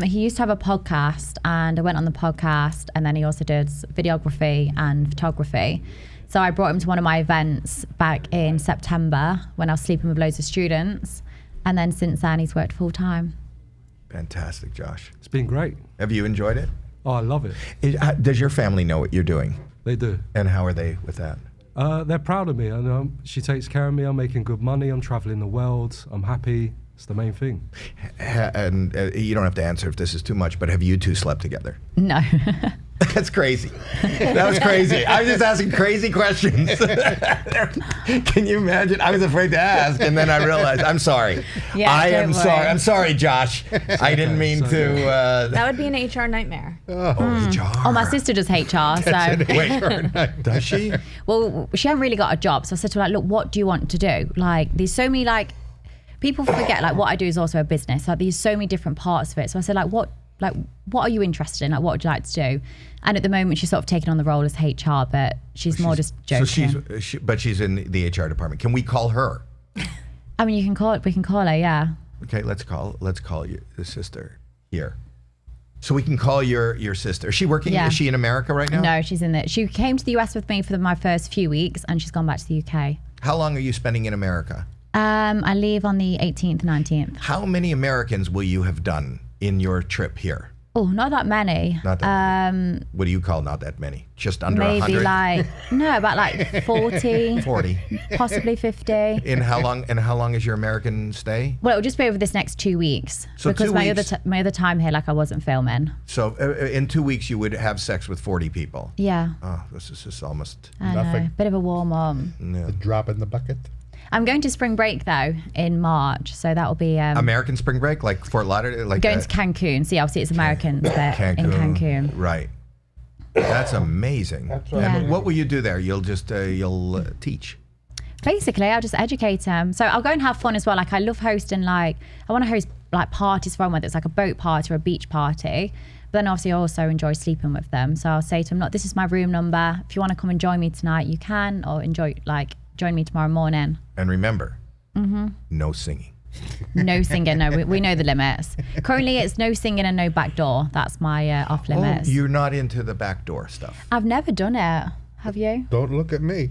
He used to have a podcast, and I went on the podcast, and then he also did videography and photography. So I brought him to one of my events back in September when I was sleeping with loads of students, and then since then he's worked full time. Fantastic, Josh. It's been great. Have you enjoyed it? Oh, I love it. Does your family know what you're doing? They do. And how are they with that? They're proud of me. And she takes care of me. I'm making good money. I'm traveling the world. I'm happy. It's the main thing. And you don't have to answer if this is too much, but have you two slept together? No. That's crazy. That was crazy. I was just asking crazy questions. Can you imagine? I was afraid to ask, and then I realized, I'm sorry. Yeah, I don't am worry. sorry. I'm sorry, Josh. I didn't mean to. That would be an HR nightmare. HR. Oh, my sister does HR, so. Wait, does she? Well, she hadn't really got a job, so I said to her, like, look, what do you want to do? Like, there's so many, like, people forget, like, what I do is also a business. Like, there's so many different parts of it. So I said, what are you interested in? Like, what would you like to do? And at the moment, she's sort of taken on the role as HR, but she's more just joking. So she's in the HR department. Can we call her? I mean, we can call her, yeah. Okay, let's call your sister here. So we can call your sister. Is she working? Yeah. Is she in America right now? No, she's in there. She came to the US with me for my first few weeks, and she's gone back to the UK. How long are you spending in America? I leave on the 18th, 19th. How many Americans will you have done in your trip here? Oh, not that many. Not that many. What do you call not that many? Just under Maybe 100? about like 40. 40. Possibly 50. And how long is your American stay? Well, it'll just be over this next 2 weeks. So because 2 my weeks. other time here, like I wasn't filming. So in 2 weeks you would have sex with 40 people. Yeah. Oh, this is just almost... I know. Nothing. Bit of a warm up. A drop in the bucket. I'm going to spring break though in March, so that'll be American spring break, like Fort Lauderdale, like going to Cancun. See, obviously it's Americans, but in Cancun. Right. That's amazing. That's Yeah. And what will you do there? You'll just teach. Basically, I'll just educate them. So I'll go and have fun as well. Like I love hosting. Like I want to host like parties for them, whether it's like a boat party or a beach party. But then obviously I also enjoy sleeping with them. So I'll say to them, look, this is my room number. If you want to come and join me tonight, you can, or join me tomorrow morning. And remember, no singing. No singing. No, we know the limits. Currently, it's no singing and no back door. That's my off limits. Oh, you're not into the backdoor stuff. I've never done it. Have you? Don't look at me.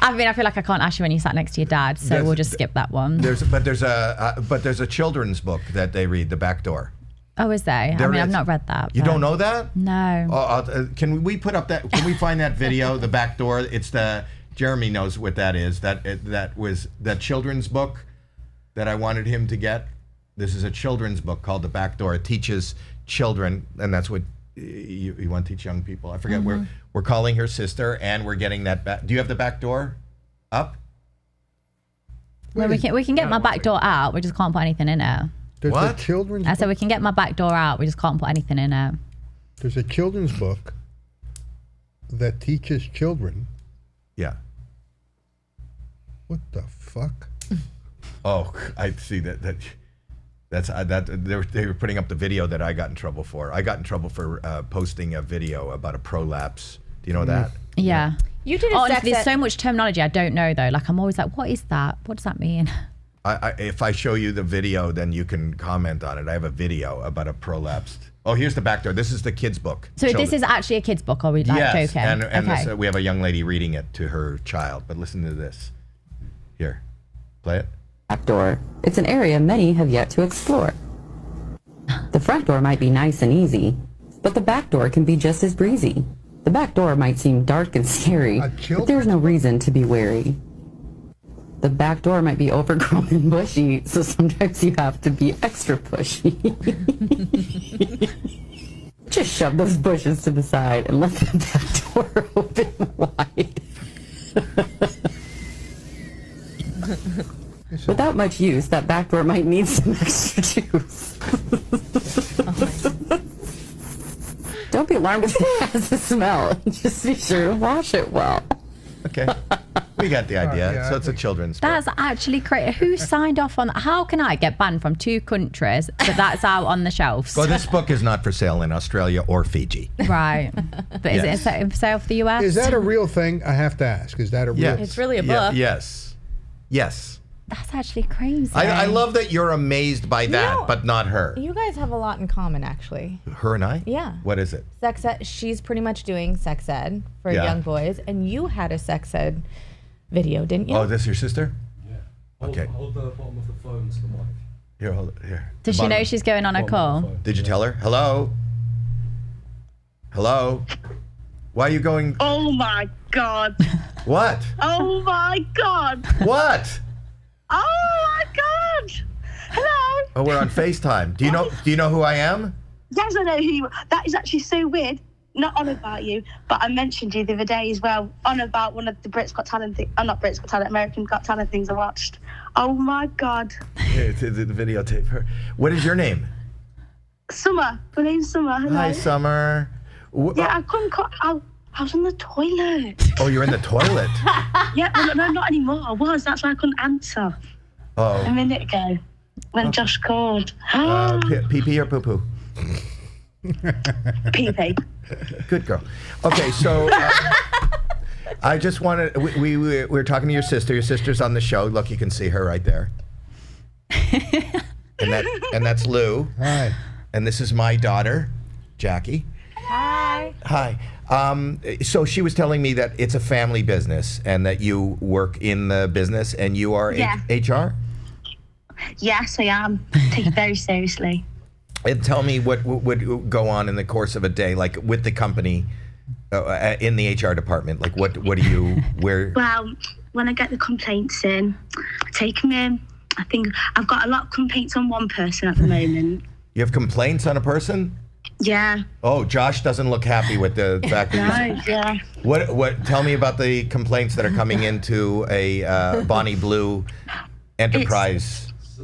I mean, I feel like I can't ask you when you sat next to your dad, so we'll just skip that one. There's a children's book that they read, The Back Door. Oh, is they? There I've is. not read that. You but- don't know that? No. Can we put up that? Can we find that video, The Back Door? It's Jeremy knows what that is. That children's book that I wanted him to get. This is a children's book called The Back Door. It teaches children, and that's what you want to teach young people. I forget. We're calling her sister, and we're getting that back. Do you have the back door up? Well, we can get my back door out. We just can't put anything in it. There's What? a children's I book. said we can get my back door out. We just can't put anything in it. There's a children's book that teaches children. Yeah. What the fuck? Oh, I see that. They were putting up the video that I got in trouble for. I got in trouble for posting a video about a prolapse. Do you know that? Yeah. You did a Honestly, sex there's ed- so much terminology I don't know though. Like I'm always like, what is that? What does that mean? If I show you the video, then you can comment on it. I have a video about a prolapsed. Oh, here's the back door. This is the kids' book. So this is actually a kid's book, or are we like yes, joking? and okay. this, we have a young lady reading it to her child. But listen to this. Here, play it. Back door. It's an area many have yet to explore. The front door might be nice and easy, but the back door can be just as breezy. The back door might seem dark and scary, but there's no reason to be wary. The back door might be overgrown and bushy, so sometimes you have to be extra pushy. Just shove those bushes to the side and let the back door open wide. Without much use, that back door might need some extra juice. Don't be alarmed if it has a smell. Just be sure to wash it well. Okay, we got the idea. yeah, So it's a children's book. That's actually crazy. Who signed off on that? How can I get banned from 2 countries, but that's out on the shelves? Well, this book is not for sale in Australia or Fiji. Right. But Yes. is it for sale for the US? Is that a real thing? I have to ask. Is that a real Yeah. It's really a Yeah, book. yes. Yes. That's actually crazy. I love that you're amazed by that, know- but not her. You guys have a lot in common, actually. Her and I? Yeah. What is it? Sex ed. She's pretty much doing sex ed for Yeah. young boys, and you had a sex ed video, didn't you? Oh, this your sister? Yeah. Okay. Hold the bottom of the phone to the mic. Here, hold it. Here. Does she Bottom. know she's going on a Bottom of call? the phone. Did you tell her? Hello? Hello? Why are you going? Oh my God. What? Oh my God. What? Oh my God. Hello. Oh, we're on FaceTime. Do you know who I am? Yes, I know who you are. That is actually so weird. Not on about you, but I mentioned you the other day as well. On about one of the Brits Got Talent things. Not Brits Got Talent, American Got Talent things I watched. Oh my God. Here, to the videotape her. What is your name? Summer. My name's Summer. Hello. Hi, Summer. Yeah, I couldn't. I was on the toilet. Oh, you're in the toilet. Yeah, well, no, not anymore. I was. That's why I couldn't answer a Oh. minute ago when Josh called. Pee pee or poo poo? Pee-pee. Good girl. Okay, so I just wanted. We were talking to your sister. Your sister's on the show. Look, you can see her right there. and that's Lou. Hi. And this is my daughter, Jackie. Hi. Hi. So she was telling me that it's a family business and that you work in the business and you are Yeah. HR? Yes, I am. Take it very seriously. And tell me what would go on in the course of a day, like with the company in the HR department. Like what do you, where? Well, when I get the complaints in, I take them in. I think I've got a lot of complaints on one person at the moment. You have complaints on a person? Yeah. Oh, Josh doesn't look happy with the fact that No, yeah. What? Tell me about the complaints that are coming into a Bonnie Blue enterprise.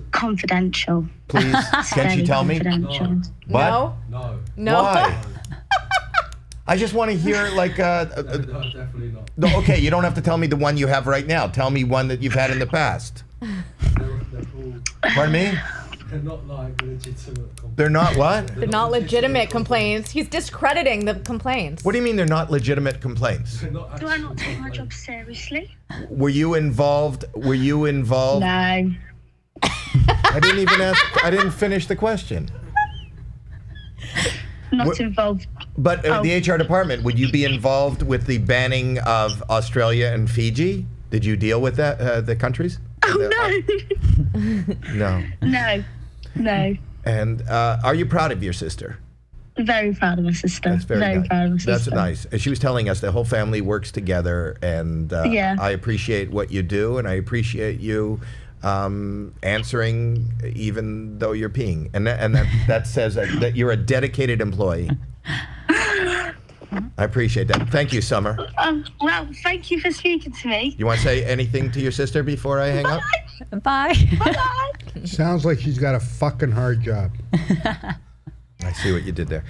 Confidential. Please, can she Very tell me? confidential. What? No. No. No. Why? I just want to hear like. No, definitely not. No, okay, you don't have to tell me the one you have right now. Tell me one that you've had in the past. They're all, Pardon me? they're not like legitimate. They're not what? They're not legitimate complaints. He's discrediting the complaints. What do you mean they're not legitimate complaints? They're not Do I actually not take my complaints. job seriously? Were you involved? Were you involved? No. I didn't even ask. I didn't finish the question. Not What- involved. But Oh. the HR department, would you be involved with the banning of Australia and Fiji? Did you deal with that, the countries? Oh, No. no. No. And are you proud of your sister? Very proud of my sister. That's very nice. proud of my That's sister. nice. And she was telling us the whole family works together, and Yeah. I appreciate what you do, and I appreciate you answering even though you're peeing, and that says that you're a dedicated employee. I appreciate that. Thank you, Summer. Well, thank you for speaking to me. You want to say anything to your sister before I hang up? Bye. Bye. Sounds like she's got a fucking hard job. I see what you did there.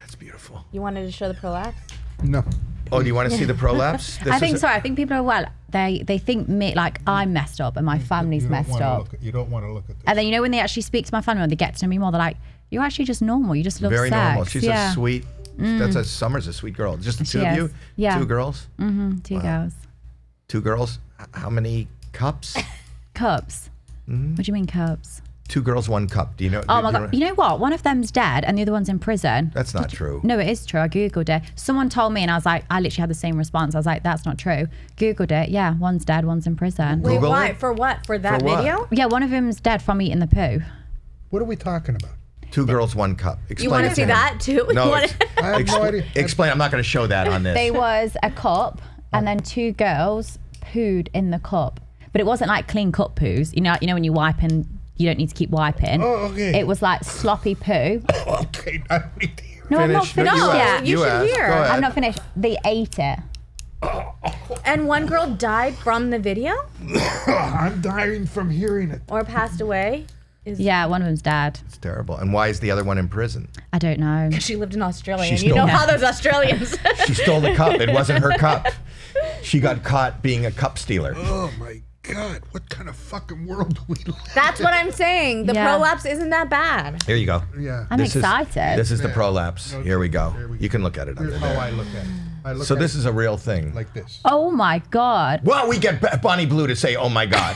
That's beautiful. You wanted to show the prolapse? No. Oh, do you want to see the prolapse? I think people are they think me like I'm messed up and my family's messed up. You don't want to look at this. And then when they actually speak to my family, when they get to know me more, they're like, "You're actually just normal. You just love Very sex." normal. She's a sweet. Summer's a sweet girl. Just the two of you? Yeah. 2 girls? Mm-hmm. 2 girls. 2 girls? How many cups? Cups. What do you mean cups? 2 girls, 1 cup. Do you know? Oh my God. You know what? One of them's dead and the other one's in prison. That's not true. No, it is true. I Googled it. Someone told me and I was like, I literally had the same response. I was like, that's not true. Googled it. Yeah, one's dead, one's in prison. Wait, Google why? it? For what? For that For what? video? Yeah, one of them's dead from eating the poo. What are we talking about? 2 girls, 1 cup. Explain You want it to see him. that too? No, You wanna- I have no idea. Explain. I'm not going to show that on this. There was a cup and then 2 girls pooed in the cup. But it wasn't like clean cup poos. You know when you wipe and you don't need to keep wiping. Oh, okay. It was like sloppy poo. Okay, I don't need to hear. No, I'm not Finish. No, finished you yet. asked. You should asked. hear. Go ahead. I'm not finished. They ate it. And one girl died from the video I'm dying from hearing it. or passed away. Yeah, one of them's dead. It's terrible. And why is the other one in prison? I don't know. She lived in Australia. She And you stole- know how those Australians. She stole the cup. It wasn't her cup. She got caught being a cup stealer. Oh my God, what kind of fucking world do we live in? That's what I'm saying. The Yeah. prolapse isn't that bad. Here you go. Yeah. I'm excited. This is the prolapse. Okay. Here we go. Here we You can look at it under Here's how I there. look at it. I look So at this it is a real thing. like this. Oh my God. Well, we get Bonnie Blue to say, "Oh my God,"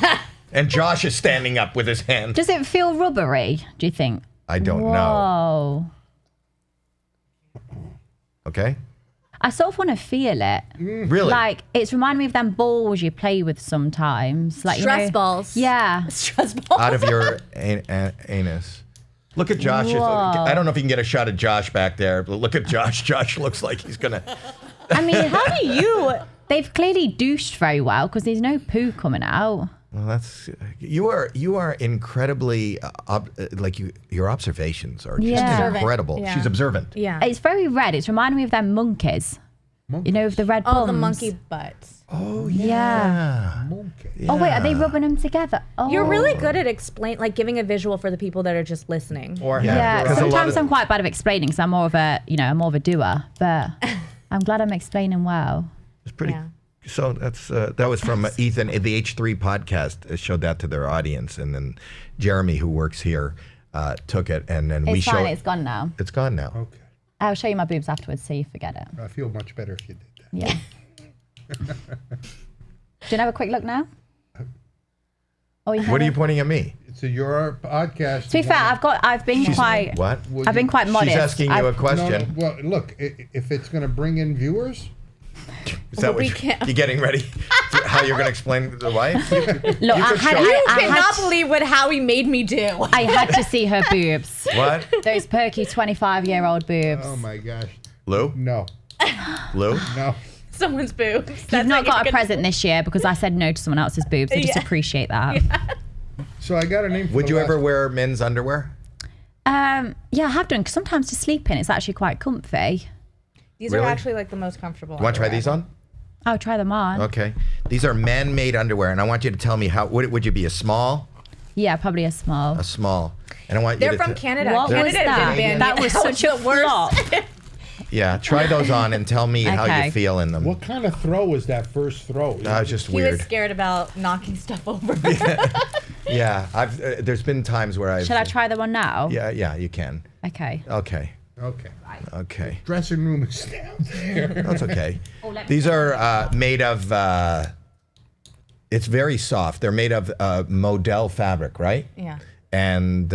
and Josh is standing up with his hand. Does it feel rubbery, do you think? I don't know. Whoa. Okay. I sort of want to feel it. Really? Like, it's reminding me of them balls you play with sometimes. Like, Stress balls. Yeah. Stress balls. Out of your anus. Look at Josh. Whoa. I don't know if you can get a shot of Josh back there, but look at Josh. Josh looks like he's gonna. I mean, how do you... They've clearly douched very well because there's no poo coming out. Well, that's you are incredibly your observations are just Yeah. Observant. incredible. Yeah. She's observant. Yeah. It's very red. It's reminding me of them monkeys. You know, with the red bums. Oh, the monkey butts. Oh Yeah. Monkey. Oh, wait, are they rubbing them together? Oh. You're really good at giving a visual for the people that are just listening. Or Yeah, Because a lot sometimes of- I'm quite bad at explaining because I'm more of a doer. But I'm glad I'm explaining well. It's pretty. Yeah. So that was from Ethan. The H3 podcast showed that to their audience, and then Jeremy, who works here, took it, and then we It's fine. showed. It's gone now. It's gone now. Okay. I'll show you my boobs afterwards so you forget it. I feel much better if you did that. Yeah. Do you have a quick look now? Oh, you What are you pointing at me? It's your podcast. To be fair, I've been quite. What? I've been quite modest. She's asking you a question. No, well, look, if it's going to bring in viewers, Is that what we you're can't- getting ready? How you're going to explain the wife? Look, could show- You I cannot had, believe what Howie made me do. I had to see her boobs. What? Those perky 25-year-old boobs. oh my gosh, Lou? no, Lou? no. Someone's boobs. You've not got a present this year because I said no to someone else's boobs. I just Yeah. appreciate that. So I got a name. For Would the you last ever wear men's underwear? Yeah, I have done. 'Cause sometimes to sleep in, it's actually quite comfy. These Really? are actually like the most comfortable. You want to try underwear. these on? I'll try them on. Okay. These are man-made underwear, and I want you to tell me how. Would you be a small? Yeah, probably a small. A small. And I want They're you to. from Canada. What was Canada that? didn't ban That me. was such a flop. Yeah, try those on and tell me how Okay. you feel in them. What kind of throw was that first throw? That was just He was weird. scared about knocking stuff over. Yeah, I've. There's been times where I've. Shall I try them on now? Yeah, you can. Okay. Okay. Okay. Okay. Dressing room is down there. That's okay. let me These are made of. It's very soft. They're made of modal fabric, right? Yeah. And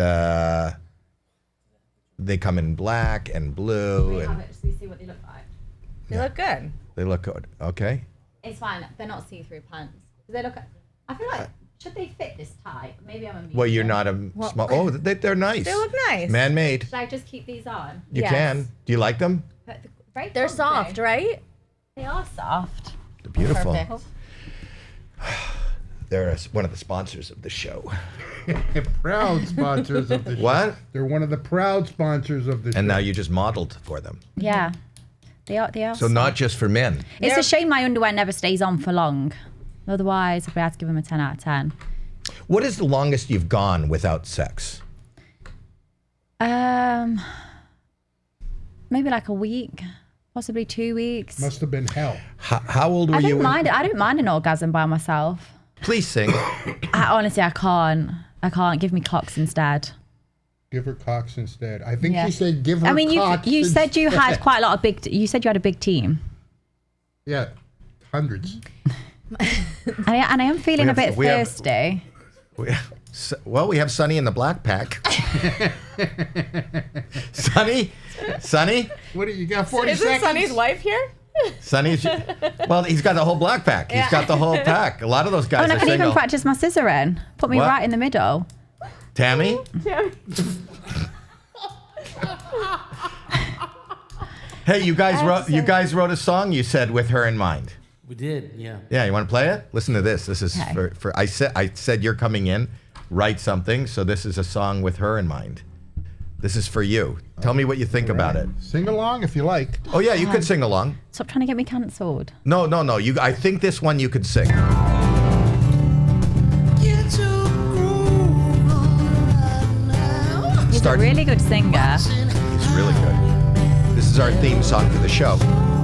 they come in black and blue, and We see what they look like. They look good. they look good. Okay. It's fine. They're not see-through pants. They look. I feel like should they fit this tight? Maybe I'm a medium. Well, you're not a small. Oh, they're nice. They look nice. Man-made. Should I just keep these on? You Yes. can. Do you like them? Very They're comfy. soft, right? They are soft. They're beautiful. Perfect. They're one of the sponsors of the show. Proud sponsors of the show. What? They're one of the proud sponsors of the show. And now you just modeled for them. Yeah. They are. So not just for men. It's a shame my underwear never stays on for long. Otherwise, I'd be able to give them a 10 out of 10. What is the longest you've gone without sex? Maybe like a week, possibly 2 weeks. Must have been hell. How old were I you? don't mind an orgasm by myself. Please sing. Honestly, I can't. Give me cocks instead. Give her cocks instead. I think she said give her cocks. I mean, you said you had quite a lot of you said you had a big team. Yeah, hundreds. And I am feeling a bit thirsty. We have Sonny in the Black Pack. Sonny? What do you got? 40 Isn't seconds? Sonny's wife here? Sonny's, well, he's got the whole Black Pack. He's got the whole pack. A lot of those guys and are I can single. even practice my scissoring. Put me right in the middle. Tammy? Hey, you guys wrote a song, you said, with her in mind. We did, yeah. Yeah, you want to play it? Listen to this. This is for I said you're coming in. Write something. So this is a song with her in mind. This is for you. Tell me what you think about it. Sing along if you like. Oh yeah, you could sing along. Stop trying to get me cancelled. No. I think this one you could sing. He's a really good singer. He's really good. This is our theme song for the show,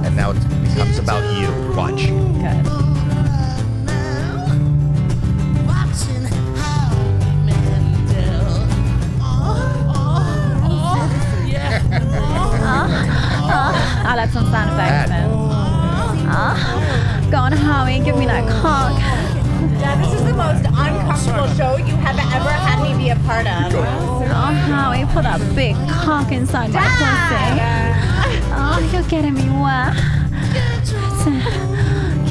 and now it becomes about you. Watch. Good. I'll add some sound effects in. Go on, Howie, give me that cock. Dad, this is the most uncomfortable show you have ever had me be a part of. Oh, Howie, put that big cock inside my pussy. Oh, you're getting me wet.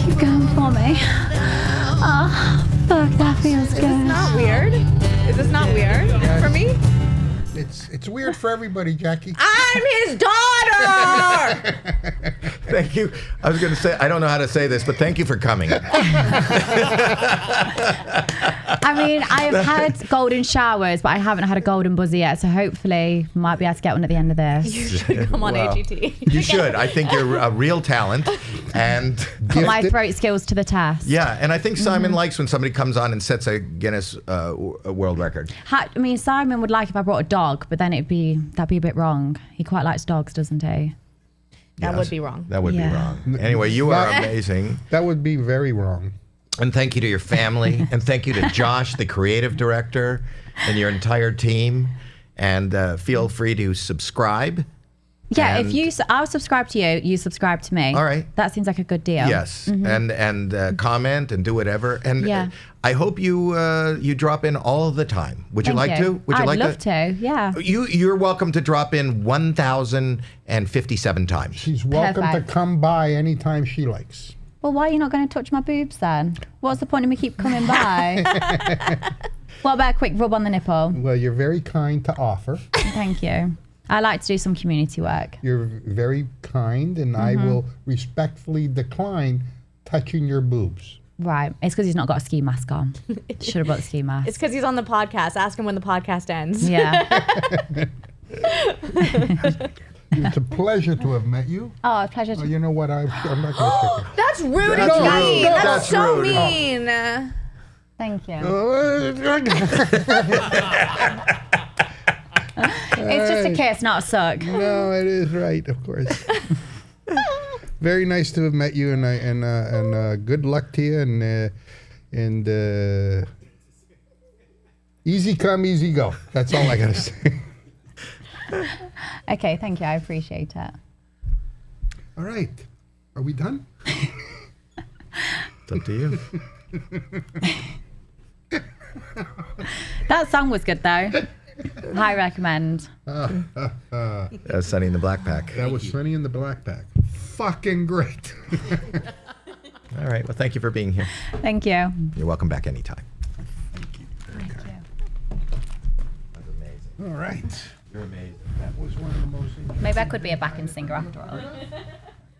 Keep going for me. Oh, fuck, that feels good. Is this not weird? Is this not weird for me? It's weird for everybody, Jackie. I'm his daughter! Thank you. I was going to say, I don't know how to say this, but thank you for coming. I mean, I've had golden showers, but I haven't had a golden buzzer yet, so hopefully might be able to get one at the end of this. You should come on AGT. You should. I think you're a real talent. And put my throat skills to the test. Yeah, and I think Simon likes when somebody comes on and sets a Guinness World Record. I mean, Simon would like if I brought a dog, but then that'd be a bit wrong. He quite likes dogs, doesn't he? That would be wrong. That would be wrong. Anyway, you are amazing. That would be very wrong. And thank you to your family. And thank you to Josh, the creative director, and your entire team. And feel free to subscribe. Yeah, I'll subscribe to you, you subscribe to me. All right. That seems like a good deal. Yes, and comment and do whatever. And I hope you drop in all the time. Would you like to? Would you I'd like love to, yeah. You're welcome to drop in 1,057 times. She's welcome to come by anytime she likes. Well, why are you not going to touch my boobs then? What's the point of me keep coming by? What about a quick rub on the nipple? Well, you're very kind to offer. Thank you. I like to do some community work. You're very kind, and I will respectfully decline touching your boobs. Right. It's because he's not got a ski mask on. Should have brought the ski mask. It's because he's on the podcast. Ask him when the podcast ends. Yeah. It's a pleasure to have met you. Oh, a pleasure. You know what? I'm not going to stick it. That's rude That's and rude. mean. No, That's that's so rude. mean. Thank you. It's just a kiss, not a suck. No, it is right, of course. Very nice to have met you, and good luck to you, and easy come, easy go. That's all I gotta say. Okay, thank you. I appreciate it. All right, are we done? It's up to you. That song was good though. High recommend. Sunny in the Black Pack. That was Sunny in the Black Pack. Fucking great. All right. Well, thank you for being here. Thank you. You're welcome back anytime. Thank you. That's amazing. All right. You're amazing. That was one of the most. Maybe I could be a backing singer after all.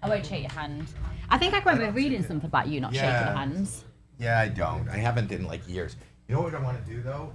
I won't shake your hand. I think I remember reading something about you not shaking hands. Yeah, I don't. I haven't in like years. You know what I want to do though?